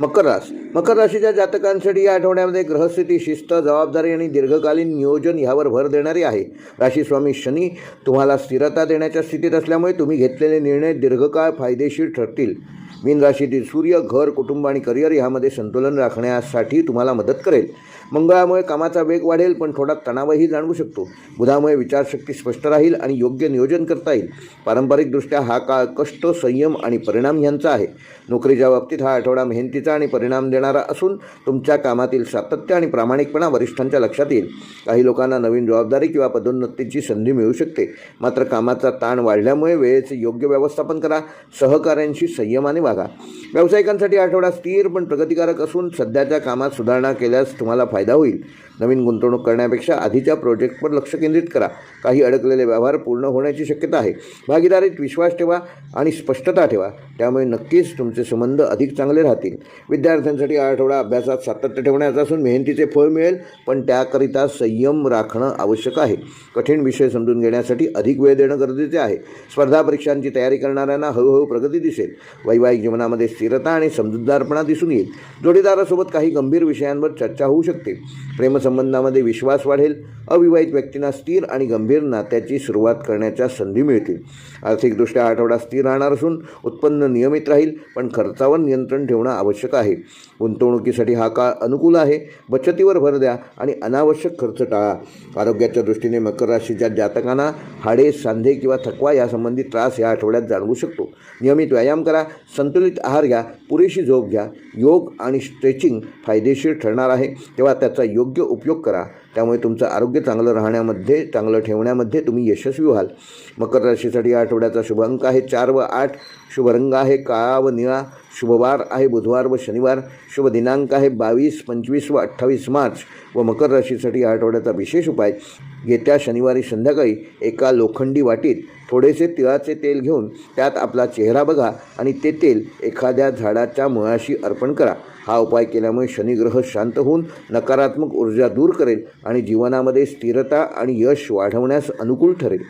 मकर राशीच्या जातकांसाठी या आठवड्यामध्ये ग्रहस्थिती, शिस्त, जबाबदारी आणि दीर्घकालीन नियोजन यावर भर देणारी आहे. राशीस्वामी शनी तुम्हाला स्थिरता देण्याच्या स्थितीत असल्यामुळे तुम्ही घेतलेले निर्णय दीर्घकाळ फायदेशीर ठरतील. मीन राशीतील सूर्य घर, कुटुंब आणि करिअर यामध्ये संतुलन राखण्यासाठी तुम्हाला मदत करेल. मंगळामुळे कामाचा वेग वाढेल, पण थोडा तणावही जाणवू शकतो. बुधामुळे विचारशक्ती स्पष्ट राहील आणि योग्य नियोजन करता येईल. पारंपरिकदृष्ट्या हा काळ कष्ट, संयम आणि परिणाम यांचा आहे. नोकरीच्या बाबतीत हा आठवडा मेहनतीचा आणि परिणाम देणारा असून तुमच्या कामातील सातत्य आणि प्रामाणिकपणा वरिष्ठांच्या लक्षात येईल. काही लोकांना नवीन जबाबदारी किंवा पदोन्नतीची संधी मिळू शकते. मात्र कामाचा ताण वाढल्यामुळे वेळेचे योग्य व्यवस्थापन करा. सहकाऱ्यांशी संयमाने वागा. व्यावसायिकांसाठी आठवडा स्थिर पण प्रगतिकारक असून सध्याच्या कामात सुधारणा केल्यास तुम्हाला फायदा होईल. नवीन गुंतवणूक करण्यापेक्षा आधीच्या प्रोजेक्टवर लक्ष केंद्रित करा. काही अडकलेले व्यवहार पूर्ण होण्याची शक्यता आहे. भागीदारीत विश्वास ठेवा आणि स्पष्टता ठेवा, त्यामुळे नक्कीच तुमचे संबंध अधिक चांगले राहतील. विद्यार्थ्यांसाठी हा आठवडा अभ्यासात सातत्य ठेवण्याचा असून मेहनतीचे फळ मिळेल, पण त्याकरिता संयम राखणं आवश्यक आहे. कठीण विषय समजून घेण्यासाठी अधिक वेळ देणं गरजेचे आहे. स्पर्धा परीक्षांची तयारी करणाऱ्यांना हळूहळू प्रगती दिसेल. वैवाहिक जीवनामध्ये स्थिरता आणि समजूतदारपणा दिसून येईल. जोडीदारासोबत काही गंभीर विषयांवर चर्चा होऊ शकते. प्रेमसंबंधामध्ये विश्वास वाढेल. अविवाहित व्यक्तींना स्थिर आणि गंभीर नात्याची सुरुवात करण्याच्या संधी मिळतील. आर्थिकदृष्ट्या आठवडा स्थिर राहणार असून उत्पन्न नियमित राहील, पण खर्चावर नियंत्रण ठेवणं आवश्यक आहे. गुंतवणुकीसाठी हा काळ अनुकूल आहे. बचतीवर भर द्या आणि अनावश्यक खर्च टाळा. आरोग्याच्या दृष्टीने मकर राशीच्या जातकांना हाडे, सांधे किंवा थकवा यासंबंधी त्रास या आठवड्यात जाणवू शकतो. नियमित व्यायाम करा, संतुलित आहार घ्या, पुरेशी झोप घ्या. योग आणि स्ट्रेचिंग फायदेशीर ठरणार आहे, तेव्हा त्याचा योग्य उपयोग करा. त्यामुळे तुमचं आरोग्य चांगलं ठेवण्यामध्ये तुम्ही यशस्वी व्हाल. मकर राशीसाठी या आठवड्याचा शुभ अंक आहे 4 व 8. शुभ रंग आहे काळा व निळा. शुभवार आहे बुधवार व शनिवार. शुभ दिनांक आहे 22, 25 व 28 मार्च. व मकर राशीसाठी या आठवड्याचा विशेष उपाय: येत्या शनिवारी संध्याकाळी एका लोखंडी वाटीत थोडेसे तिळाचे तेल घेऊन त्यात आपला चेहरा बघा आणि ते तेल एखाद्या झाडाच्या मुळाशी अर्पण करा. हा उपाय केल्यामुळे शनिग्रह शांत होऊन नकारात्मक ऊर्जा दूर करेल आणि जीवनामध्ये स्थिरता आणि यश वाढवण्यास अनुकूल ठरेल.